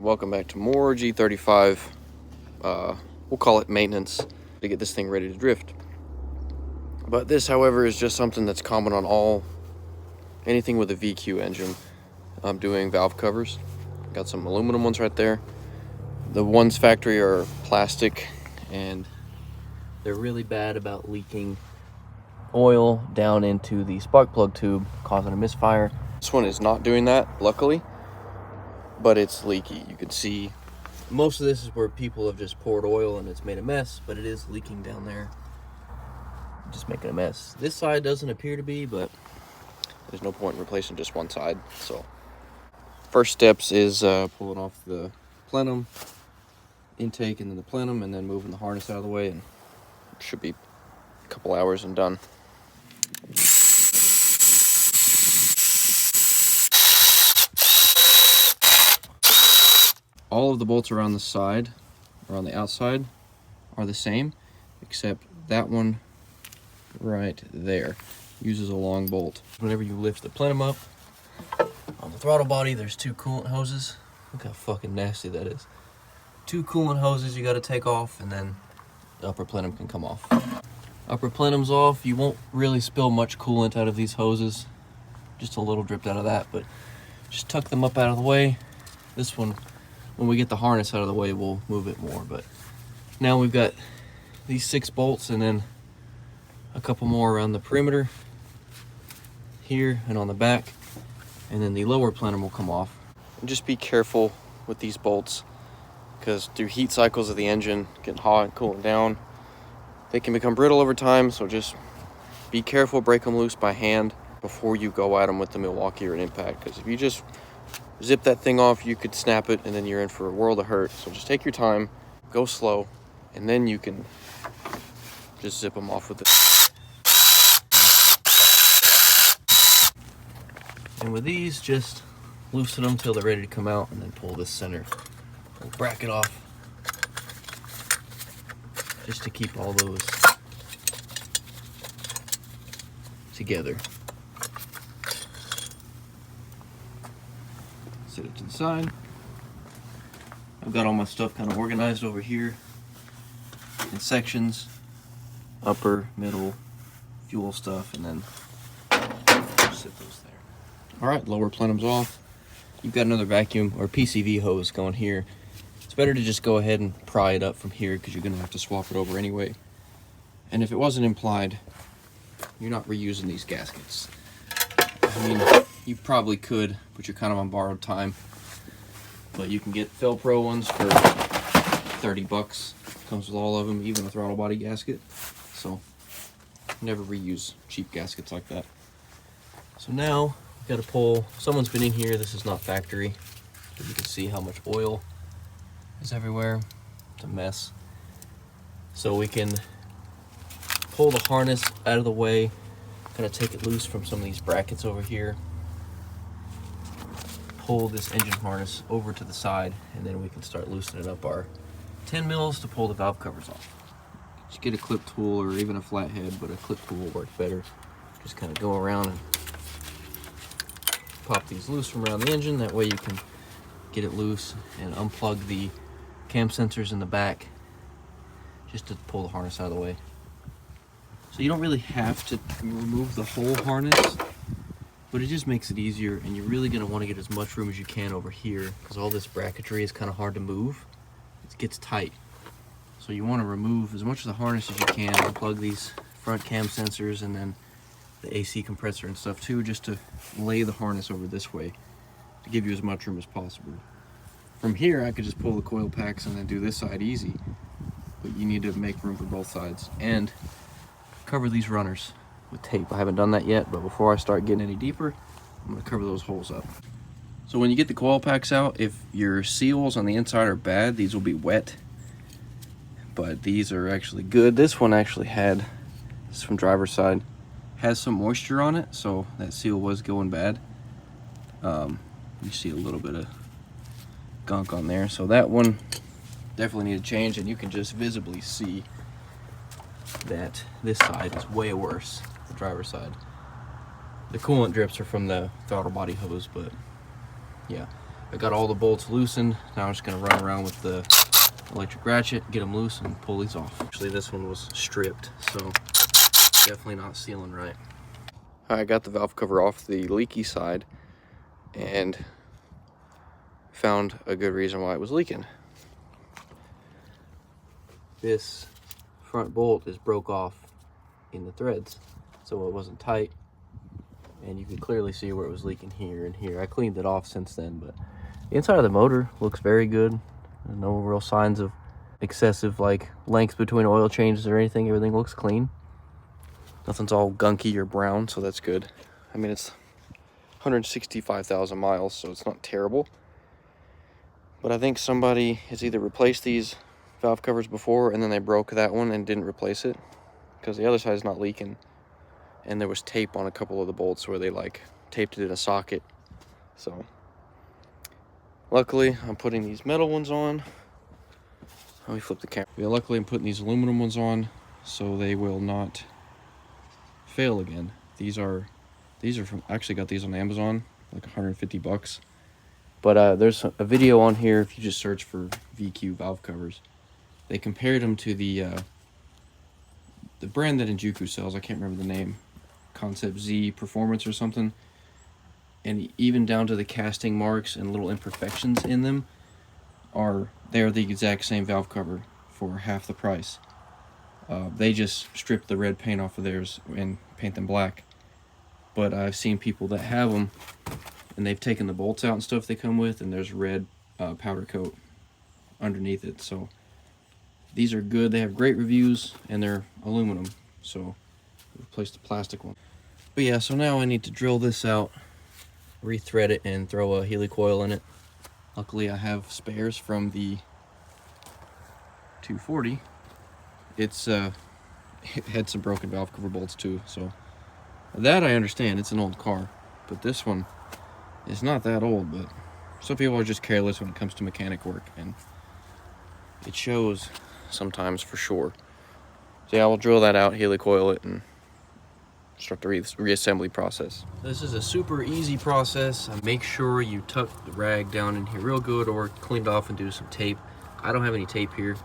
welcome back to more G35. We'll call it maintenance to get this thing ready to drift. But this, however, is just something that's common on anything with a VQ engine. I'm doing valve covers. Got some aluminum ones right there. The ones factory are plastic, and they're really bad about leaking oil down into the spark plug tube, causing a misfire. This one is not doing that, luckily, but it's leaky. You can see most of this is where people have just poured oil and it's made a mess, but it is leaking down there, just making a mess. This side doesn't appear to be, but there's no point in replacing just one side. So first steps is pulling off the plenum intake and then the plenum, and then moving the harness out of the way, and it should be a couple hours and done. All of the bolts around the side, or on the outside, are the same, except that one right there uses a long bolt. Whenever you lift the plenum up, on the throttle body, there's two coolant hoses. Look how fucking nasty that is. Two coolant hoses you gotta take off, and then the upper plenum can come off. Upper plenum's off. You won't really spill much coolant out of these hoses. Just a little dripped out of that, but just tuck them up out of the way. This one, when we get the harness out of the way, we'll move it more. But now we've got these 6 bolts and then a couple more around the perimeter here and on the back, and then the lower plenum will come off. And just be careful with these bolts, because through heat cycles of the engine getting hot and cooling down, they can become brittle over time. So just be careful, break them loose by hand before you go at them with the Milwaukee or an impact, because if you just zip that thing off, you could snap it and then you're in for a world of hurt. So just take your time, go slow, and then you can just zip them off with it. And with these, just loosen them till they're ready to come out, and then pull this center bracket off, just to keep all those together. Set it to the side. I've got all my stuff kind of organized over here in sections: upper, middle, fuel stuff, and then sit those there. All right, lower plenum's off. You've got another vacuum or PCV hose going here. It's better to just go ahead and pry it up from here, because you're gonna have to swap it over anyway. And if it wasn't implied, you're not reusing these gaskets. I mean, you probably could, but you're kind of on borrowed time. But you can get Felpro ones for 30 bucks. Comes with all of them, even a throttle body gasket. So never reuse cheap gaskets like that. So now we've got to pull. Someone's been in here. This is not factory, but you can see how much oil is everywhere. It's a mess. So we can pull the harness out of the way, kind of take it loose from some of these brackets over here, pull this engine harness over to the side, and then we can start loosening up our 10 mils to pull the valve covers off. Just get a clip tool or even a flathead, but a clip tool will work better. Just kind of go around and pop these loose from around the engine. That way you can get it loose and unplug the cam sensors in the back, just to pull the harness out of the way. So you don't really have to remove the whole harness, but it just makes it easier, and you're really going to want to get as much room as you can over here, because all this bracketry is kind of hard to move. It gets tight. So you want to remove as much of the harness as you can, unplug these front cam sensors and then the AC compressor and stuff too, just to lay the harness over this way to give you as much room as possible. From here, I could just pull the coil packs and then do this side easy, but you need to make room for both sides. And cover these runners with tape. I haven't done that yet, but before I start getting any deeper, I'm going to cover those holes up. So when you get the coil packs out, if your seals on the inside are bad, these will be wet, but these are actually good. This one actually had, this is from driver's side, has some moisture on it, so that seal was going bad. You see a little bit of gunk on there, so that one definitely need to change, and you can just visibly see that this side is way worse, the driver's side. The coolant drips are from the throttle body hose, but yeah. I got all the bolts loosened. Now I'm just gonna run around with the electric ratchet, get them loose, and pull these off. Actually, this one was stripped, so definitely not sealing right. I got the valve cover off the leaky side and found a good reason why it was leaking. This front bolt is broke off in the threads, so it wasn't tight, and you can clearly see where it was leaking here and here. I cleaned it off since then, but the inside of the motor looks very good. No real signs of excessive like length between oil changes or anything. Everything looks clean. Nothing's all gunky or brown, so that's good. I mean, it's 165,000 miles, so it's not terrible. But I think somebody has either replaced these valve covers before and then they broke that one and didn't replace it, because the other side is not leaking. And there was tape on a couple of the bolts where they like taped it in a socket. So luckily I'm putting these metal ones on. Let me flip the camera. Yeah, luckily I'm putting these aluminum ones on so they will not fail again. These are from, I actually got these on Amazon, like 150 bucks. But there's a video on here if you just search for VQ valve covers. They compared them to the brand that Injuku sells. I can't remember the name. Concept Z Performance or something. And even down to the casting marks and little imperfections in them they're the exact same valve cover for half the price. They just strip the red paint off of theirs and paint them black. But I've seen people that have them and they've taken the bolts out and stuff they come with, and there's red powder coat underneath it. So these are good. They have great reviews and they're aluminum, so replace the plastic one. But yeah, so now I need to drill this out, rethread it, and throw a helicoil in it. Luckily I have spares from the 240. It had some broken valve cover bolts too, so that I understand. It's an old car, but this one is not that old. But some people are just careless when it comes to mechanic work, and it shows sometimes for sure. So yeah, we'll drill that out, helicoil it, and start the reassembly process. This is a super easy process. Make sure you tuck the rag down in here real good, or clean it off and do some tape. I don't have any tape here,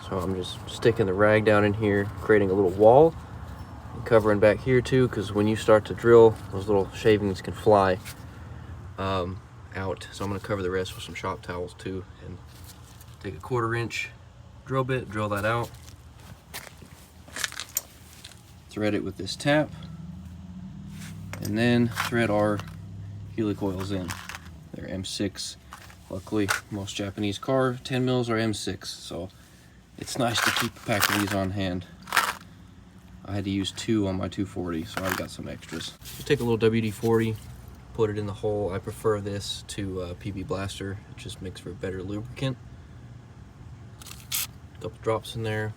so I'm just sticking the rag down in here, creating a little wall, and covering back here too, because when you start to drill, those little shavings can fly out. So I'm going to cover the rest with some shop towels too, and take a 1/4 inch drill bit, drill that out, thread it with this tap, and then thread our helicoils in. They're M6. Luckily, most Japanese car 10 mils are M6, so it's nice to keep a pack of these on hand. I had to use 2 on my 240, so I got some extras. Just take a little WD-40, put it in the hole. I prefer this to PB Blaster. It just makes for a better lubricant. A couple drops in there.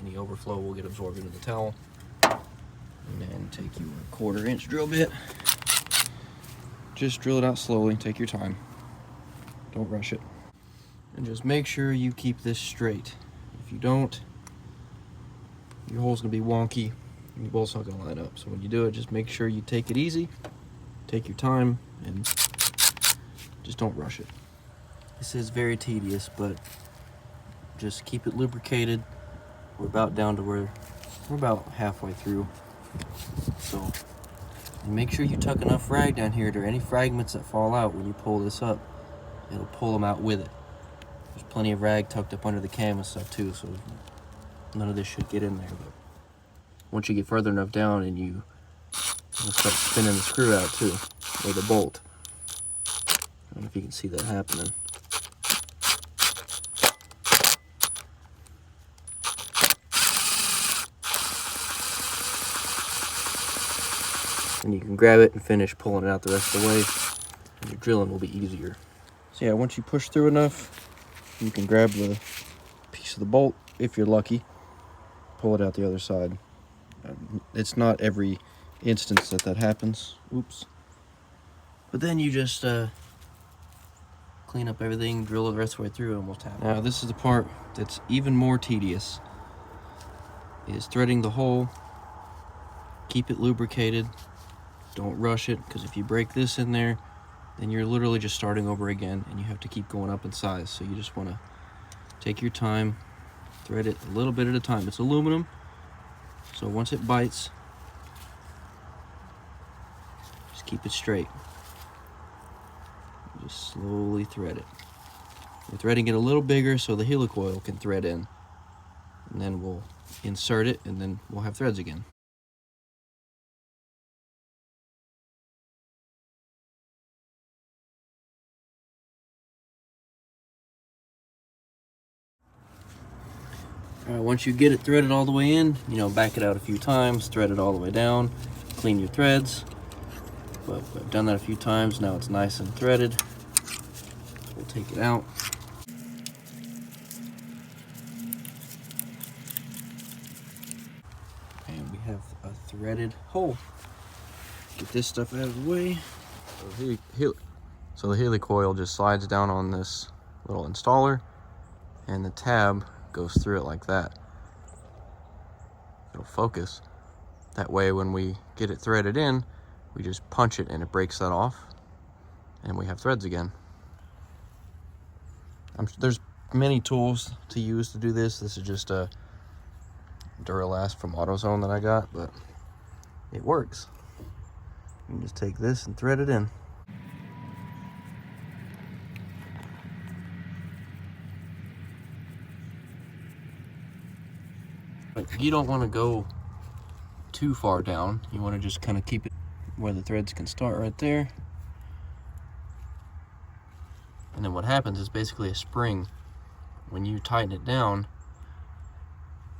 Any overflow will get absorbed into the towel. And then take your 1/4 inch drill bit. Just drill it out slowly, take your time. Don't rush it. And just make sure you keep this straight. If you don't, your hole's gonna be wonky and your bolt's not gonna line up. So when you do it, just make sure you take it easy, take your time, and just don't rush it. This is very tedious, but just keep it lubricated. We're about down to where we're about halfway through. So make sure you tuck enough rag down here to any fragments that fall out when you pull this up. It'll pull them out with it. There's plenty of rag tucked up under the cam and stuff too, so none of this should get in there. But once you get further enough down, and you'll start spinning the screw out too, or the bolt. I don't know if you can see that happening. And you can grab it and finish pulling it out the rest of the way, and your drilling will be easier. So yeah, once you push through enough, you can grab the piece of the bolt, if you're lucky, pull it out the other side. It's not every instance that happens. Oops. But then you just clean up everything, drill it the rest of the way through, and we'll tap it. Now this is the part that's even more tedious, is threading the hole. Keep it lubricated. Don't rush it, because if you break this in there, then you're literally just starting over again, and you have to keep going up in size. So you just want to take your time, thread it a little bit at a time. It's aluminum, so once it bites, just keep it straight. Just slowly thread it. We're threading it a little bigger so the helicoil can thread in. And then we'll insert it, and then we'll have threads again. Once you get it threaded all the way in, back it out a few times, thread it all the way down, clean your threads. But I've done that a few times, now it's nice and threaded. So we'll take it out. And we have a threaded hole. Get this stuff out of the way. So the helicoil just slides down on this little installer, and the tab goes through it like that. It'll focus. That way when we get it threaded in, we just punch it and it breaks that off, and we have threads again. There's many tools to use to do this. This is just a Duralast from AutoZone that I got, but it works. You can just take this and thread it in. But you don't want to go too far down. You want to just kind of keep it where the threads can start right there. And then what happens is basically a spring. When you tighten it down,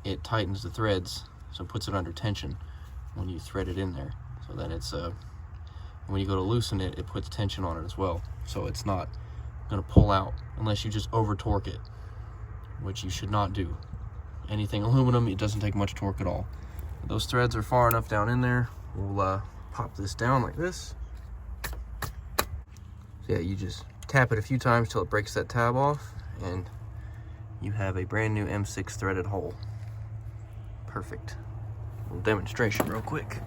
it tightens the threads, so it puts it under tension when you thread it in there. So then it's when you go to loosen it, it puts tension on it as well. So it's not going to pull out unless you just over torque it, which you should not do. Anything aluminum, it doesn't take much torque at all. Those threads are far enough down in there. We'll pop this down like this. So yeah, you just tap it a few times till it breaks that tab off, and you have a brand new M6 threaded hole. Perfect. A little demonstration real quick.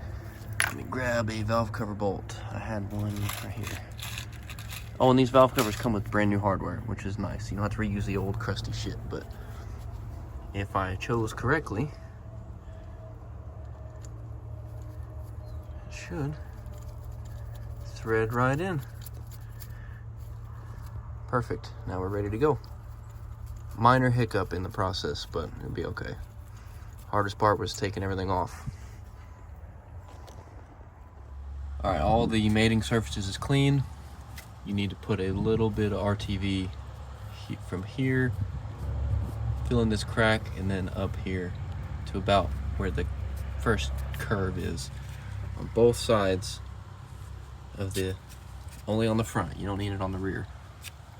Let me grab a valve cover bolt. I had one right here. Oh, and these valve covers come with brand new hardware, which is nice. You don't have to reuse the old crusty shit, but if I chose correctly, it should thread right in. Perfect. Now we're ready to go. Minor hiccup in the process, but it'll be okay. Hardest part was taking everything off. All right, all the mating surfaces is clean. You need to put a little bit of RTV from here, fill in this crack, and then up here to about where the first curve is on both sides of the, only on the front. You don't need it on the rear,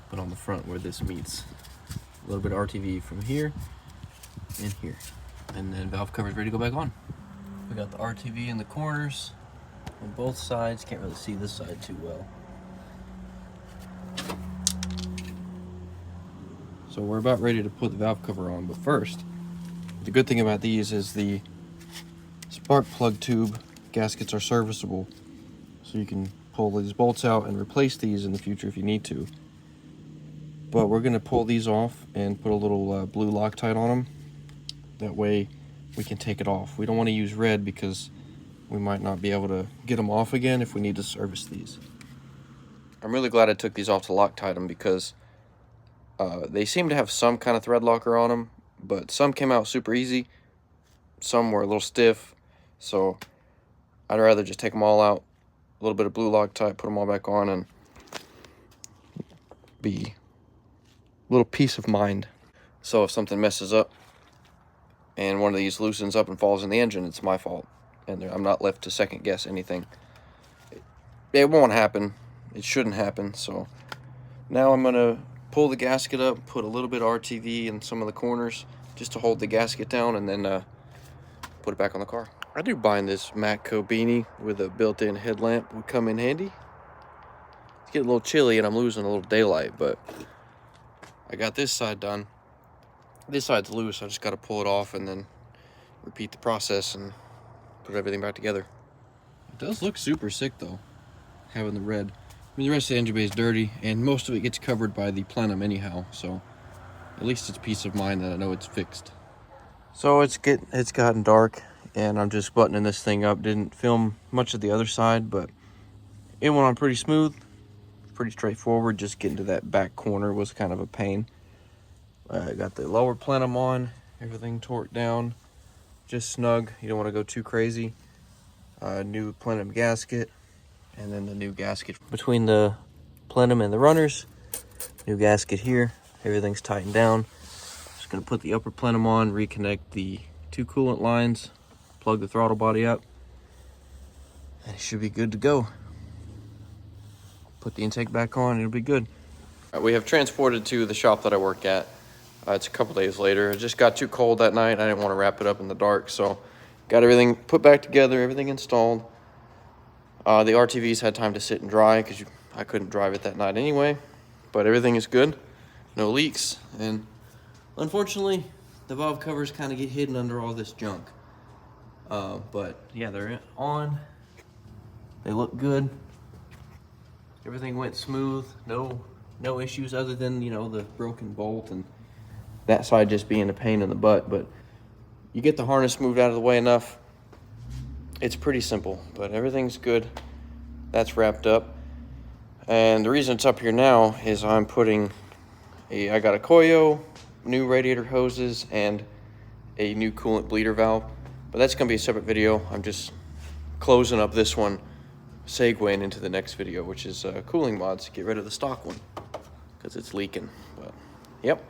but on the front where this meets. A little bit of RTV from here and here. And then valve cover's ready to go back on. We got the RTV in the corners on both sides. Can't really see this side too well. So we're about ready to put the valve cover on, but first, the good thing about these is the spark plug tube gaskets are serviceable. So you can pull these bolts out and replace these in the future if you need to. But we're gonna pull these off and put a little blue Loctite on them. That way we can take it off. We don't want to use red because we might not be able to get them off again if we need to service these. I'm really glad I took these off to Loctite them because they seem to have some kind of thread locker on them, but some came out super easy. Some were a little stiff, so I'd rather just take them all out, a little bit of blue Loctite, put them all back on, and be a little peace of mind. So if something messes up and one of these loosens up and falls in the engine, it's my fault, and I'm not left to second guess anything. It won't happen. It shouldn't happen. So now I'm gonna pull the gasket up, put a little bit of RTV in some of the corners just to hold the gasket down, and then put it back on the car. I knew buying this Matco beanie with a built-in headlamp would come in handy. It's getting a little chilly and I'm losing a little daylight, but I got this side done. This side's loose. I just got to pull it off and then repeat the process and put everything back together. It does look super sick though, having the red. I mean, the rest of the engine bay is dirty, and most of it gets covered by the plenum anyhow, so at least it's peace of mind that I know it's fixed. So it's gotten dark, and I'm just buttoning this thing up. Didn't film much of the other side, but it went on pretty smooth, pretty straightforward. Just getting to that back corner was kind of a pain. Got the lower plenum on, everything torqued down, just snug. You don't want to go too crazy. New plenum gasket, and then the new gasket between the plenum and the runners. New gasket here. Everything's tightened down. Just gonna put the upper plenum on, reconnect the two coolant lines, plug the throttle body up, and it should be good to go. Put the intake back on, it'll be good. We have transported to the shop that I work at. It's a couple days later. It just got too cold that night. I didn't want to wrap it up in the dark, so got everything put back together, everything installed. The RTVs had time to sit and dry because I couldn't drive it that night anyway, but everything is good. No leaks, and unfortunately, the valve covers kind of get hidden under all this junk. But yeah, they're on. They look good. Everything went smooth. No issues other than, you know, the broken bolt and that side just being a pain in the butt. But you get the harness moved out of the way enough, it's pretty simple, but everything's good. That's wrapped up. And the reason it's up here now is I'm putting I got a Koyo, new radiator hoses, and a new coolant bleeder valve. But that's gonna be a separate video. I'm just closing up this one, segueing into the next video, which is cooling mods to get rid of the stock one because it's leaking. But yep,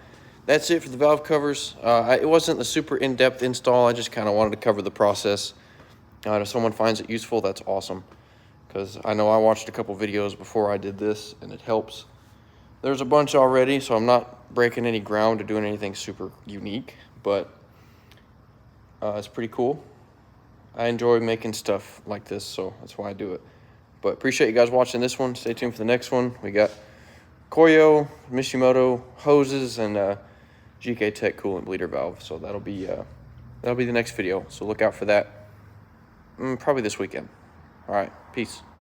that's it for the valve covers. It wasn't a super in-depth install. I just kind of wanted to cover the process. If someone finds it useful, that's awesome, because I know I watched a couple videos before I did this and it helps. There's a bunch already, so I'm not breaking any ground or doing anything super unique, but it's pretty cool. I enjoy making stuff like this, so that's why I do it. But appreciate you guys watching this one. Stay tuned for the next one. We got Koyo, Mishimoto hoses, and GK Tech coolant bleeder valve. So that'll be the next video. So look out for that. Probably this weekend. All right, peace.